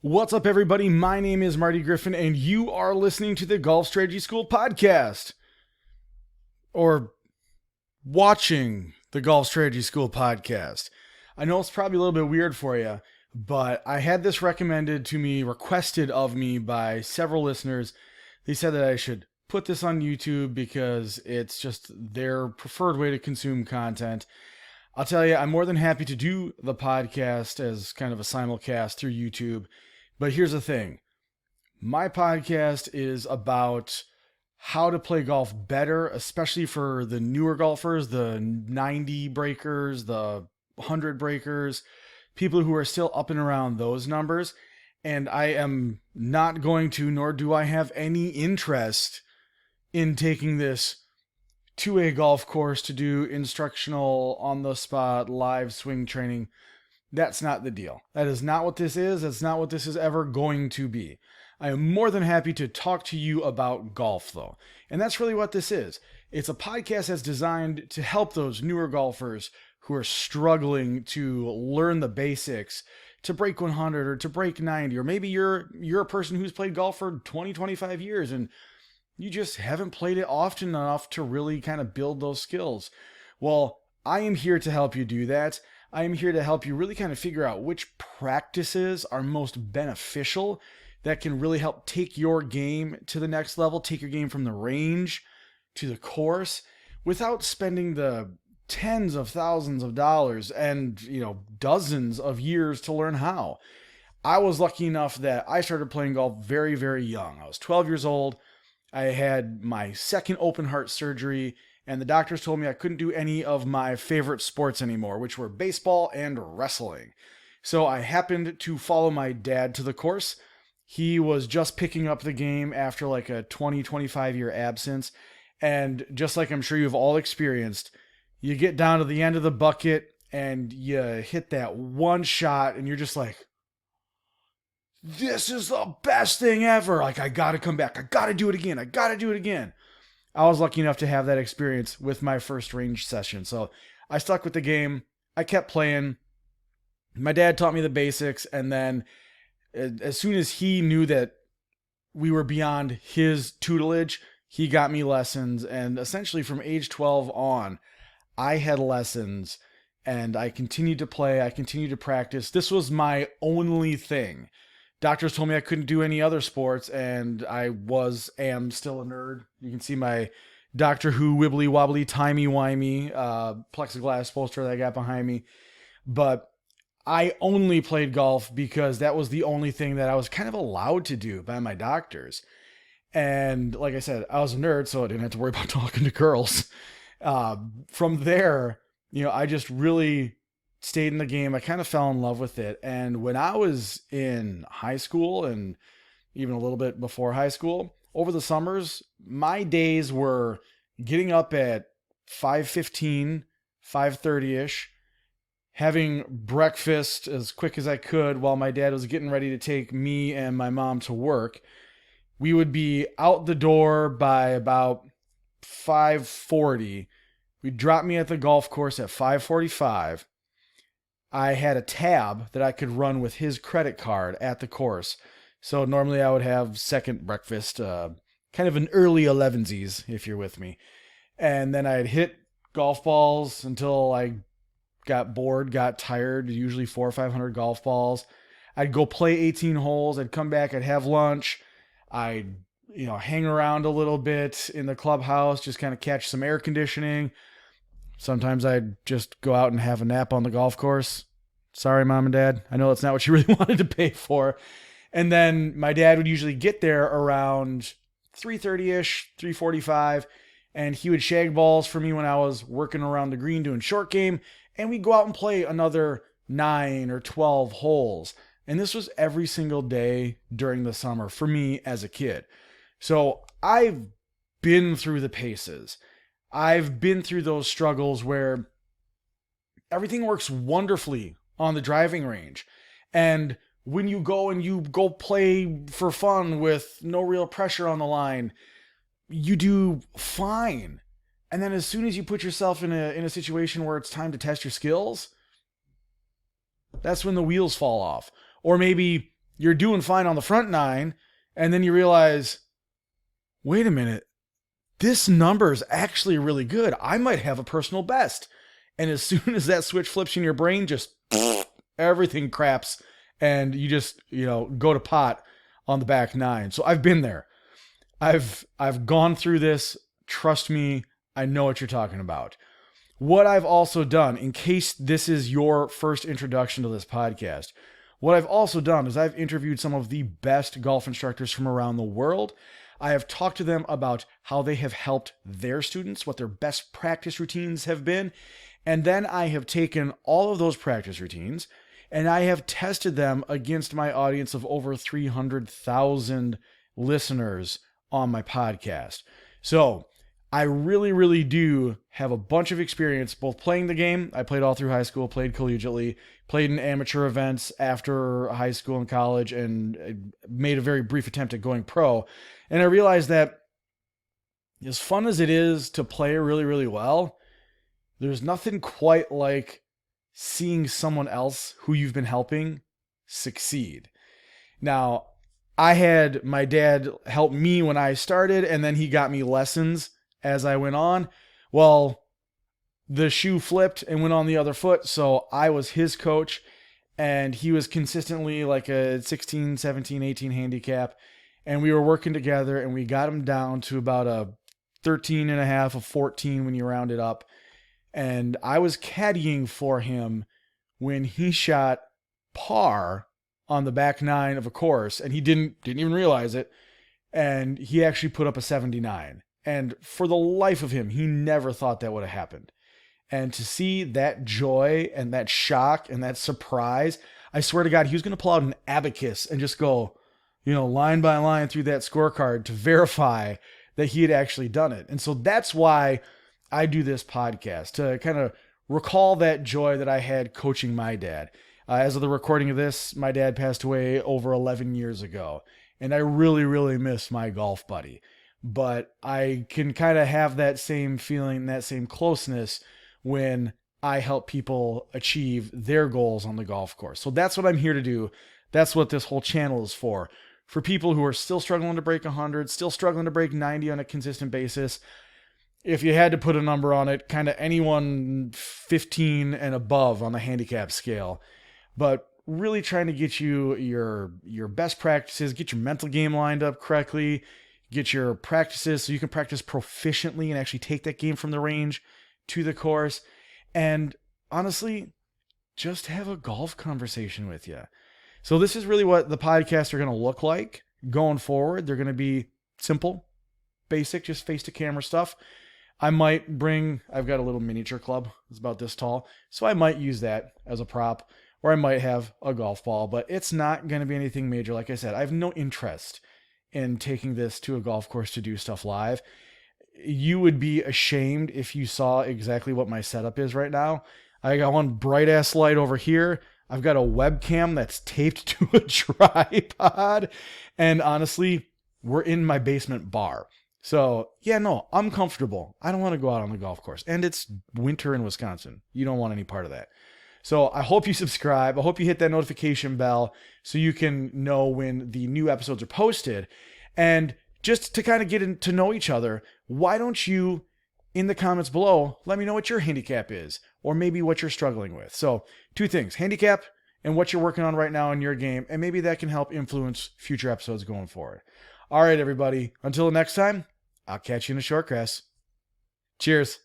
What's up, everybody? My name is Marty Griffin, and you are listening to the Golf Strategy School podcast. Or watching the Golf Strategy School podcast. I know it's probably a little bit weird for you, but I had this recommended to me, requested of me by several listeners. They said that I should put this on YouTube because it's just their preferred way to consume content. I'll tell you, I'm more than happy to do the podcast as kind of a simulcast through YouTube. But here's the thing. My podcast is about how to play golf better, especially for the newer golfers, the 90 breakers, the 100 breakers, people who are still up and around those numbers. And I am not going to, nor do I have any interest in taking this to a golf course to do instructional, on-the-spot, live swing training. That's not the deal. That is not what this is. That's not what this is ever going to be. I am more than happy to talk to you about golf, though. And that's really what this is. It's a podcast that's designed to help those newer golfers who are struggling to learn the basics, to break 100 or to break 90, or maybe you're a person who's played golf for 20, 25 years and you just haven't played it often enough to really kind of build those skills. Well, I am here to help you do that. I am here to help you really kind of figure out which practices are most beneficial that can really help take your game to the next level, take your game from the range to the course without spending the tens of thousands of dollars and, dozens of years to learn how. I was lucky enough that I started playing golf very, very young. I was 12 years old. I had my second open heart surgery, and the doctors told me I couldn't do any of my favorite sports anymore, which were baseball and wrestling. So I happened to follow my dad to the course. He was just picking up the game after like a 20, 25 year absence. And just like I'm sure you've all experienced, you get down to the end of the bucket and you hit that one shot and you're just like, this is the best thing ever. Like, I got to come back. I got to do it again. I got to do it again. I was lucky enough to have that experience with my first range session. So I stuck with the game. I kept playing. My dad taught me the basics. And then as soon as he knew that we were beyond his tutelage, he got me lessons. And essentially from age 12 on, I had lessons and I continued to play. I continued to practice. This was my only thing. Doctors told me I couldn't do any other sports, and I am still a nerd. You can see my Doctor Who wibbly wobbly timey wimey plexiglass poster that I got behind me. But I only played golf because that was the only thing that I was kind of allowed to do by my doctors. And like I said, I was a nerd, so I didn't have to worry about talking to girls. From there, I just really stayed in the game. I kind of fell in love with it. And when I was in high school and even a little bit before high school, over the summers, my days were getting up at 5:15, 5:30ish, having breakfast as quick as I could while my dad was getting ready to take me and my mom to work. We would be out the door by about 5:40. We'd drop me at the golf course at 5:45. I had a tab that I could run with his credit card at the course. So normally I would have second breakfast, kind of an early 11sies, if you're with me. And then I'd hit golf balls until I got bored, got tired, usually 400 or 500 golf balls. I'd go play 18 holes. I'd come back, I'd have lunch. I'd, hang around a little bit in the clubhouse, just kind of catch some air conditioning. Sometimes I'd just go out and have a nap on the golf course. Sorry, Mom and Dad. I know that's not what you really wanted to pay for. And then my dad would usually get there around 3:30ish, 3:45, and he would shag balls for me when I was working around the green doing short game, and we'd go out and play another 9 or 12 holes. And this was every single day during the summer for me as a kid. So I've been through the paces. I've been through those struggles where everything works wonderfully on the driving range. And when you go play for fun with no real pressure on the line, you do fine. And then as soon as you put yourself in a situation where it's time to test your skills, that's when the wheels fall off. Or maybe you're doing fine on the front 9, and then you realize, wait a minute, this number is actually really good. I might have a personal best. And as soon as that switch flips in your brain, just everything craps, and you just, go to pot on the back 9. So I've been there. I've gone through this. Trust me, I know what you're talking about. What I've also done, in case this is your first introduction to this podcast, what I've also done is I've interviewed some of the best golf instructors from around the world. I have talked to them about how they have helped their students, what their best practice routines have been, and then I have taken all of those practice routines and I have tested them against my audience of over 300,000 listeners on my podcast. So I really, really do have a bunch of experience both playing the game. I played all through high school, played collegiately, played in amateur events after high school and college, and made a very brief attempt at going pro. And I realized that as fun as it is to play really, really well, there's nothing quite like seeing someone else who you've been helping succeed. Now, I had my dad help me when I started, and then he got me lessons as I went on. Well, the shoe flipped and went on the other foot, so I was his coach, and he was consistently like a 16, 17, 18 handicap, and we were working together, and we got him down to about a 13 and a half, a 14 when you round it up. And I was caddying for him when he shot par on the back 9 of a course, and he didn't even realize it, and he actually put up a 79. And for the life of him, he never thought that would have happened. And to see that joy and that shock and that surprise, I swear to God, he was going to pull out an abacus and just go, line by line through that scorecard to verify that he had actually done it. And so that's why I do this podcast, to kind of recall that joy that I had coaching my dad. As of the recording of this, my dad passed away over 11 years ago, and I really, really miss my golf buddy. But I can kind of have that same feeling, that same closeness when I help people achieve their goals on the golf course. So that's what I'm here to do. That's what this whole channel is for. For people who are still struggling to break 100, still struggling to break 90 on a consistent basis. If you had to put a number on it, kind of anyone 15 and above on the handicap scale. But really trying to get you your best practices, get your mental game lined up correctly, get your practices so you can practice proficiently and actually take that game from the range to the course. And honestly, just have a golf conversation with you. So this is really what the podcasts are going to look like going forward. They're going to be simple, basic, just face-to-camera stuff. I've got a little miniature club. It's about this tall. So I might use that as a prop, or I might have a golf ball, but it's not going to be anything major. Like I said, I have no interest in taking this to a golf course to do stuff live. You would be ashamed if you saw exactly what my setup is right now. I got one bright ass light over here. I've got a webcam that's taped to a tripod. And honestly, we're in my basement bar. So yeah, no, I'm comfortable. I don't want to go out on the golf course. And it's winter in Wisconsin. You don't want any part of that. So I hope you subscribe. I hope you hit that notification bell so you can know when the new episodes are posted. And just to kind of get to know each other, why don't you, in the comments below, let me know what your handicap is, or maybe what you're struggling with. So 2 things, handicap and what you're working on right now in your game, and maybe that can help influence future episodes going forward. All right, everybody, until next time, I'll catch you in the short grass. Cheers.